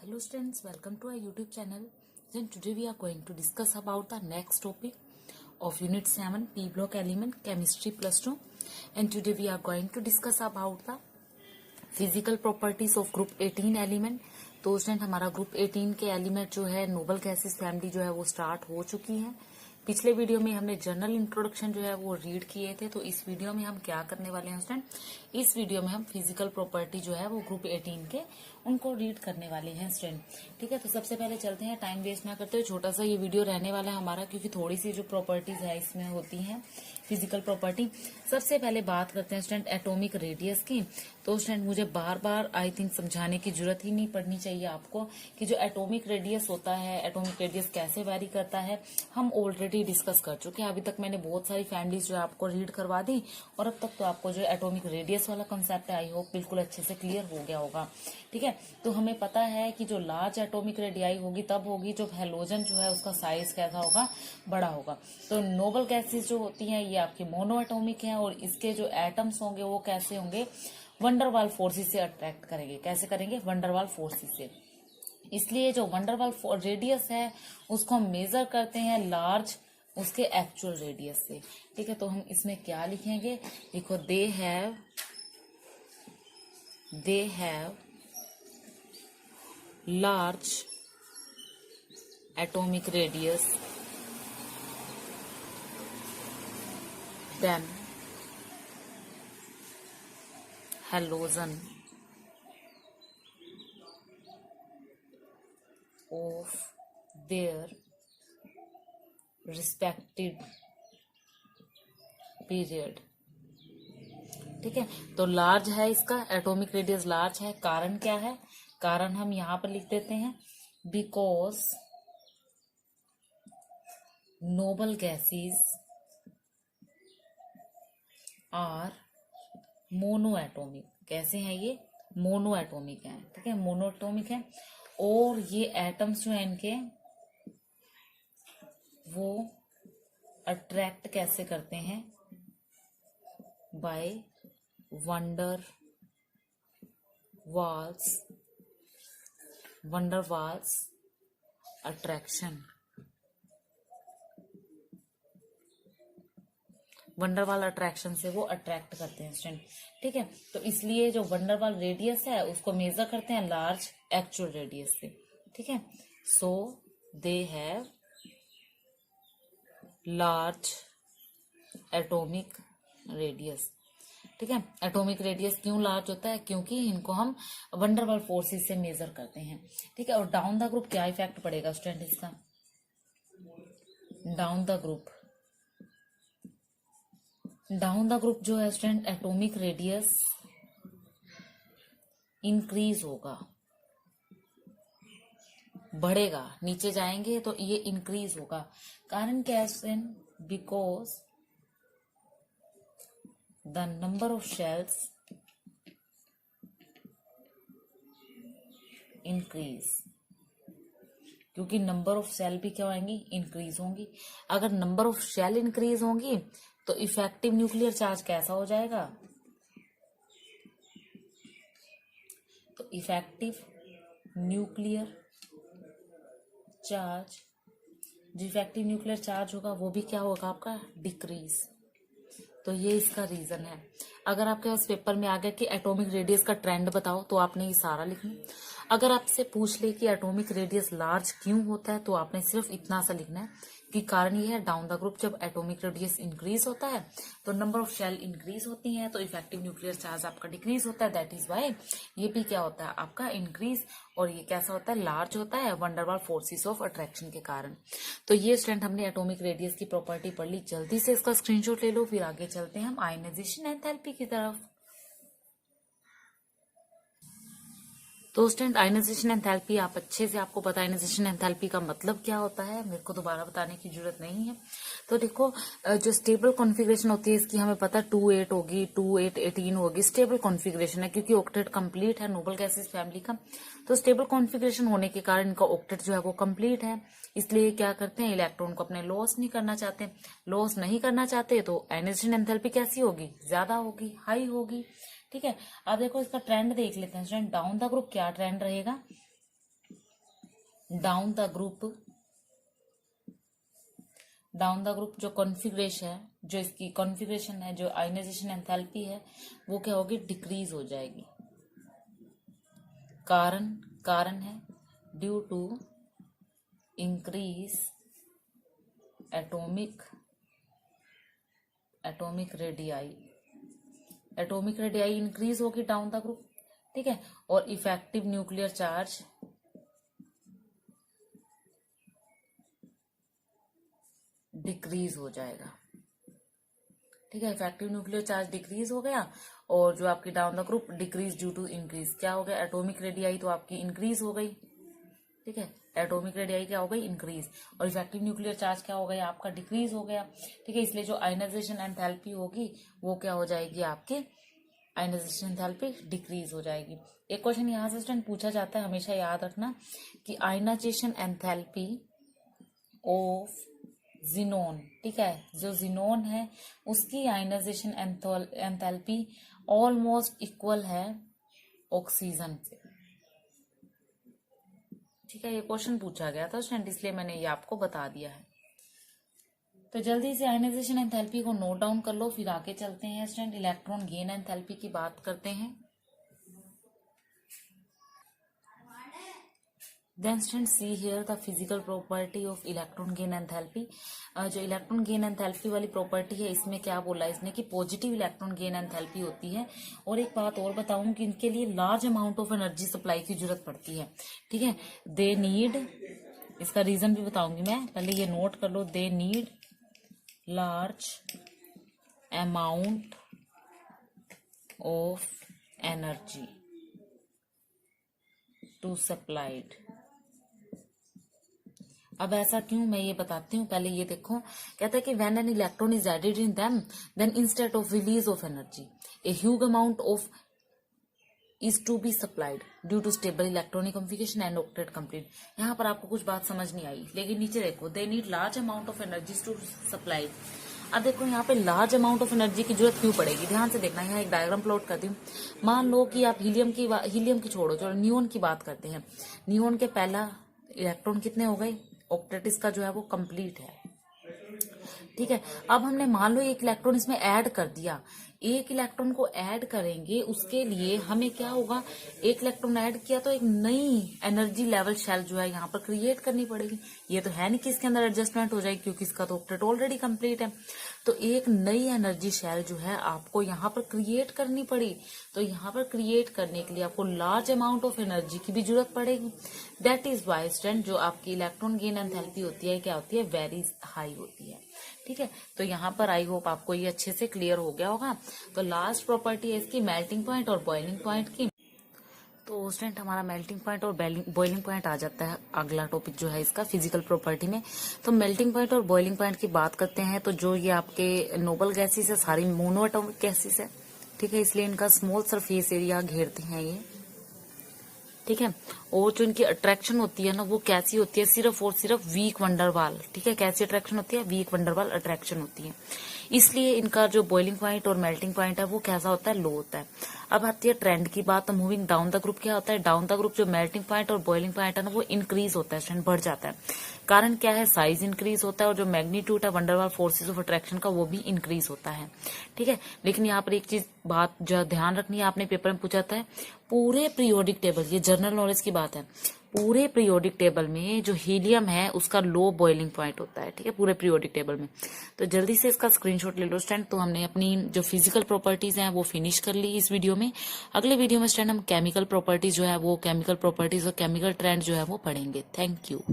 Hello students, welcome to our YouTube channel. Then today we are going to discuss about the next topic of Unit 7 P Block Element Chemistry Plus 2. And today we are going to discuss about the physical properties of Group 18 element. तो student हमारा group 18 के element जो है noble gases family जो है वो start हो चुकी है। पिछले वीडियो में हमने जनरल इंट्रोडक्शन जो है वो रीड किए थे। तो इस वीडियो में हम क्या करने वाले हैं स्टूडेंट, इस वीडियो में हम फिजिकल प्रॉपर्टी जो है वो ग्रुप 18 के उनको रीड करने वाले हैं स्टूडेंट। ठीक है, तो सबसे पहले चलते हैं, टाइम वेस्ट ना करते हुए। छोटा सा ये वीडियो रहने वाला है हमारा, क्योंकि थोड़ी सी जो प्रॉपर्टीज है इसमें होती हैं फिजिकल प्रॉपर्टी। सबसे पहले बात करते हैं स्टूडेंट एटॉमिक रेडियस की। तो स्टूडेंट मुझे बार बार आई थिंक समझाने की जरूरत ही नहीं पड़नी चाहिए आपको कि जो एटॉमिक रेडियस होता है, एटॉमिक रेडियस कैसे वैरी करता है, हम ऑलरेडी डिस्कस कर चुके हैं। अभी तक मैंने बहुत सारी फैमिलीज जो है आपको रीड करवा दी, और अब तक तो आपको जो एटॉमिक रेडियस वाला कंसेप्ट है आई होप बिल्कुल अच्छे से क्लियर हो गया होगा। ठीक है, तो हमें पता है कि जो लार्ज एटॉमिक रेडियाई होगी तब होगी जब हैलोजन जो है उसका साइज कैसा होगा, बड़ा होगा। तो नोबल गैसेस जो होती हैं ये आपकी मोनो एटॉमिक हैं, और इसके जो एटम्स होंगे वो कैसे होंगे, वंडरवाल फोर्सेस से अट्रैक्ट करेंगे। कैसे करेंगे? वंडरवाल फोर्सेस से। इसलिए जो वंडरवाल रेडियस है उसको हम मेजर करते हैं लार्ज उसके एक्चुअल रेडियस से। ठीक है, तो हम इसमें क्या लिखेंगे, देखो they have large atomic radius than halogen of their respective period। ठीक है, तो लार्ज है, इसका एटॉमिक रेडियस लार्ज है। कारण क्या है? कारण हम यहां पर लिख देते हैं, because noble gases are monoatomic. कैसे हैं ये? मोनो एटोमिक है। ठीक है, मोनो एटोमिक है, और ये एटम्स जो है इनके वो अट्रैक्ट कैसे करते हैं? By van der Waals attraction. Van der Waals attraction से वो अट्रैक्ट करते हैं स्टूडेंट। ठीक है, तो इसलिए जो वंडरवाल रेडियस है उसको मेजर करते हैं लार्ज एक्चुअल रेडियस से। ठीक है, so they have large atomic radius. ठीक है, एटॉमिक रेडियस क्यों लार्ज होता है? क्योंकि इनको हम वंडरवाल फोर्सेस से मेजर करते हैं। ठीक है, और डाउन द ग्रुप क्या इफेक्ट पड़ेगा स्टूडेंट इसका? डाउन द ग्रुप जो है स्टूडेंट, एटॉमिक रेडियस इंक्रीज होगा, बढ़ेगा। नीचे जाएंगे तो ये इंक्रीज होगा। कारण क्या है student? Because the number of shells increase। क्योंकि नंबर ऑफ सेल भी क्या होंगी? इंक्रीज होंगी। अगर नंबर ऑफ शेल इंक्रीज होंगी तो इफेक्टिव न्यूक्लियर चार्ज कैसा हो जाएगा? तो इफेक्टिव न्यूक्लियर चार्ज, जो इफेक्टिव न्यूक्लियर चार्ज होगा वो भी क्या होगा आपका? डिक्रीज। तो ये इसका रीजन है। अगर आपके पास पेपर में आ गया कि एटॉमिक रेडियस का ट्रेंड बताओ, तो आपने ये सारा लिखना। अगर आपसे पूछ ले कि एटॉमिक रेडियस लार्ज क्यों होता है, तो आपने सिर्फ इतना सा लिखना है कि कारण ये है, डाउन द ग्रुप जब एटॉमिक रेडियस इंक्रीज होता है तो नंबर ऑफ शेल इंक्रीज होती हैं, तो इफेक्टिव न्यूक्लियर चार्ज आपका डिक्रीज होता है। दैट इज वाई ये भी क्या होता है आपका? इंक्रीज। और ये कैसा होता है? लार्ज होता है, वंडरवाल फोर्सेस ऑफ अट्रैक्शन के कारण। तो ये स्टूडेंट हमने एटॉमिक रेडियस की प्रॉपर्टी पढ़ ली। जल्दी से इसका स्क्रीनशॉट ले लो, फिर आगे चलते हैं हम आयनाइजेशन एंथैल्पी की तरफ। तो स्टूडेंट आयनाइजेशन एंथैल्पी आप अच्छे से, आपको पता है आयनाइजेशन एंथैल्पी का मतलब क्या होता है, मेरे को दोबारा बताने की जरूरत नहीं है। तो देखो, जो स्टेबल कॉन्फ़िगरेशन होती है इसकी हमें पता 2-8 होगी, 2-8-18 होगी। स्टेबल कॉन्फ़िगरेशन है क्योंकि ऑक्टेट कंप्लीट है नोबल गैसेस फैमिली का। तो स्टेबल कॉन्फ़िगरेशन होने के कारण इनका ऑक्टेट जो है वो कंप्लीट है। इसलिए क्या करते हैं, इलेक्ट्रॉन को अपने लॉस नहीं करना चाहते। लॉस नहीं करना चाहते तो आयनाइजेशन एंथैल्पी कैसी होगी? ज्यादा होगी, हाई होगी। ठीक है, अब देखो इसका ट्रेंड देख लेते हैं स्टूडेंट। डाउन द ग्रुप क्या ट्रेंड रहेगा? डाउन द ग्रुप जो कॉन्फ़िगरेशन है, जो इसकी कॉन्फ़िगरेशन है, जो आयनाइजेशन एंथैल्पी है, वो क्या होगी, डिक्रीज हो जाएगी। कारण है due to increase atomic radii increase होगी डाउन द ग्रुप, ठीक है। और इफेक्टिव न्यूक्लियर चार्ज डिक्रीज हो जाएगा, ठीक है। इफेक्टिव न्यूक्लियर चार्ज डिक्रीज हो गया, और जो आपकी down the group decrease due to increase, क्या हो गया, एटॉमिक रेडियाई तो आपकी इंक्रीज हो गई, ठीक है। एटॉमिक रेडियाई क्या हो गई, इंक्रीज, और इफेक्टिव न्यूक्लियर चार्ज क्या हो गया, आपका डिक्रीज हो गया, ठीक है। इसलिए जो आयनाइजेशन एंथैल्पी होगी वो क्या हो जाएगी, आपके आयनाइजेशन एंथैल्पी डिक्रीज हो जाएगी। एक क्वेश्चन यहाँ से स्टूडेंट पूछा जाता है, हमेशा याद रखना कि आयनाइजेशन एंथैल्पी ऑफ जिनोन, ठीक है, जो जिनोन है उसकी आयनाइजेशन एंथैल्पी ऑलमोस्ट इक्वल है ऑक्सीजन से, ठीक है। ये क्वेश्चन पूछा गया था स्टूडेंट, इसलिए मैंने ये आपको बता दिया है। तो जल्दी से आयनाइजेशन एंथैल्पी को नोट डाउन कर लो, फिर आगे चलते हैं स्टूडेंट, इलेक्ट्रॉन गेन एंथैल्पी की बात करते हैं। Then student see here the physical property of electron gain enthalpy. जो इलेक्ट्रॉन गेन एंथैल्पी वाली प्रॉपर्टी है, इसमें क्या बोला है इसने कि पॉजिटिव इलेक्ट्रॉन गेन एंथैल्पी होती है। और एक बात और बताऊं कि इनके लिए large amount of energy supply की जरूरत पड़ती है, ठीक है। दे नीड, इसका रीजन भी बताऊंगी मैं, पहले ये नोट कर लो, they need large amount of energy to supplied. अब ऐसा क्यों, मैं ये बताती हूँ, पहले ये देखो, कहता है कि when an electron is added in them then instead of release of energy a huge amount of is to be supplied due to stable electronic configuration and octet complete. यहाँ पर आपको कुछ बात समझ नहीं आई, लेकिन नीचे देखो, they need large amount of energy to supplied. अब देखो यहाँ पे लार्ज अमाउंट ऑफ एनर्जी की जरूरत क्यों पड़ेगी, ध्यान से देखना। यहाँ एक डायग्राम प्लॉट कर दी। मान लो कि आप हीलियम की छोड़ो, चलो नियोन की बात करते हैं। नियोन के पहला इलेक्ट्रॉन कितने हो गए, ऑक्टेट इसका जो है वो कंप्लीट है, ठीक है। अब हमने मान लो एक इलेक्ट्रॉन इसमें ऐड कर दिया, एक इलेक्ट्रॉन को ऐड करेंगे, उसके लिए हमें क्या होगा, एक इलेक्ट्रॉन ऐड किया तो एक नई एनर्जी लेवल शेल जो है यहाँ पर क्रिएट करनी पड़ेगी। ये तो है नहीं कि इसके अंदर एडजस्टमेंट हो जाएगी, क्योंकि इसका तो ऑक्टेट ऑलरेडी कंप्लीट है। तो एक नई एनर्जी शेल जो है आपको यहाँ पर क्रिएट करनी पड़ी। तो यहाँ पर क्रिएट करने के लिए आपको लार्ज अमाउंट ऑफ एनर्जी की भी जरूरत पड़ेगी। दैट इज वाई स्टूडेंट जो आपकी इलेक्ट्रॉन गेन एंथैल्पी होती है, क्या होती है, वेरी हाई होती है, ठीक है। तो यहाँ पर आई होप आपको ये अच्छे से क्लियर हो गया होगा। तो लास्ट प्रॉपर्टी है इसकी मेल्टिंग पॉइंट और बॉइलिंग पॉइंट की। तो स्टूडेंट हमारा मेल्टिंग पॉइंट और बॉइलिंग पॉइंट आ जाता है अगला टॉपिक जो है इसका फिजिकल प्रॉपर्टी में। तो मेल्टिंग पॉइंट और बॉइलिंग पॉइंट की बात करते हैं, तो जो ये आपके नोबल गैसेस है सारी मोनो एटॉमिक गैसेस है, ठीक है, इसलिए इनका स्मॉल सरफेस एरिया घेरते हैं ये, ठीक है। और जो इनकी अट्रैक्शन होती है ना, वो कैसी होती है, सिर्फ और सिर्फ वीक वंडरवाल, ठीक है। कैसी अट्रैक्शन होती है, वीक वंडरवाल अट्रैक्शन होती है। इसलिए इनका जो बॉइलिंग पॉइंट और मेल्टिंग पॉइंट है वो कैसा होता है, लो होता है। अब आती है ट्रेंड की बात। तो मूविंग डाउन द ग्रुप क्या होता है, डाउन द ग्रुप जो मेल्टिंग पॉइंट और बॉइलिंग पॉइंट है ना, वो इंक्रीज होता है, स्टूडेंट बढ़ जाता है। कारण क्या है, साइज इंक्रीज होता है, और जो मैग्नीट्यूड है वंडरवाल फोर्सेज ऑफ अट्रैक्शन का वो भी इंक्रीज होता है, ठीक है। लेकिन यहाँ पर एक चीज बात जो ध्यान रखनी है, आपने पेपर में पूछा था, पूरे पीरियोडिक टेबल, ये जनरल नॉलेज की बात है, पूरे पीरियोडिक टेबल में जो हीलियम है उसका लो बॉइलिंग पॉइंट होता है, ठीक है, पूरे पीरियोडिक टेबल में। तो जल्दी से इसका स्क्रीनशॉट ले लो स्टूडेंट। तो हमने अपनी जो फिजिकल प्रॉपर्टीज हैं वो फिनिश कर ली इस वीडियो में। अगले वीडियो में स्टूडेंट हम केमिकल प्रॉपर्टीज जो है वो केमिकल प्रॉपर्टीज और केमिकल ट्रेंड जो है वो पढ़ेंगे। Thank you.